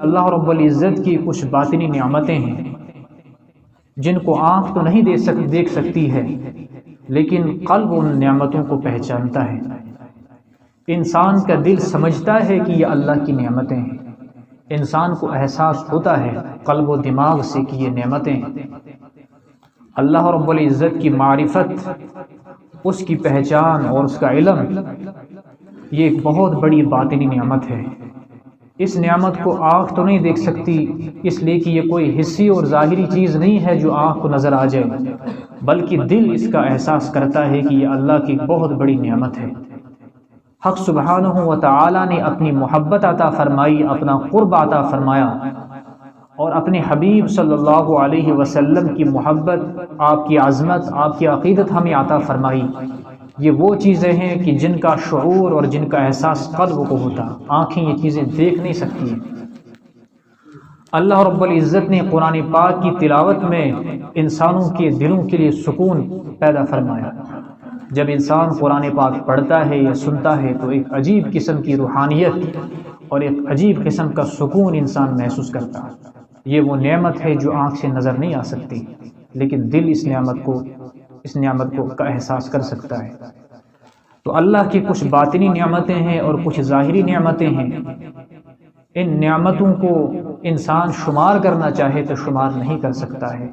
اللہ رب العزت کی کچھ باطنی نعمتیں ہیں جن کو آنکھ تو نہیں دیکھ سکتی ہے، لیکن قلب ان نعمتوں کو پہچانتا ہے۔ انسان کا دل سمجھتا ہے کہ یہ اللہ کی نعمتیں ہیں، انسان کو احساس ہوتا ہے قلب و دماغ سے کہ یہ نعمتیں ہیں۔ اللہ رب العزت کی معرفت، اس کی پہچان اور اس کا علم، یہ ایک بہت بڑی باطنی نعمت ہے۔ اس نعمت کو آنکھ تو نہیں دیکھ سکتی، اس لیے کہ یہ کوئی حسی اور ظاہری چیز نہیں ہے جو آنکھ کو نظر آ جائے، بلکہ دل اس کا احساس کرتا ہے کہ یہ اللہ کی بہت بڑی نعمت ہے۔ حق سبحانہ و تعالی نے اپنی محبت عطا فرمائی، اپنا قرب عطا فرمایا، اور اپنے حبیب صلی اللہ علیہ وسلم کی محبت، آپ کی عظمت، آپ کی عقیدت ہمیں عطا فرمائی۔ یہ وہ چیزیں ہیں کہ جن کا شعور اور جن کا احساس قلب کو ہوتا، آنکھیں یہ چیزیں دیکھ نہیں سکتی ہیں۔ اللہ رب العزت نے قرآن پاک کی تلاوت میں انسانوں کے دلوں کے لیے سکون پیدا فرمایا۔ جب انسان قرآن پاک پڑھتا ہے یا سنتا ہے تو ایک عجیب قسم کی روحانیت اور ایک عجیب قسم کا سکون انسان محسوس کرتا ہے۔ یہ وہ نعمت ہے جو آنکھ سے نظر نہیں آ سکتی، لیکن دل اس نعمت کو کا احساس کر سکتا ہے۔ تو اللہ کی کچھ باطنی نعمتیں ہیں اور کچھ ظاہری نعمتیں ہیں۔ ان نعمتوں کو انسان شمار کرنا چاہے تو شمار نہیں کر سکتا ہے۔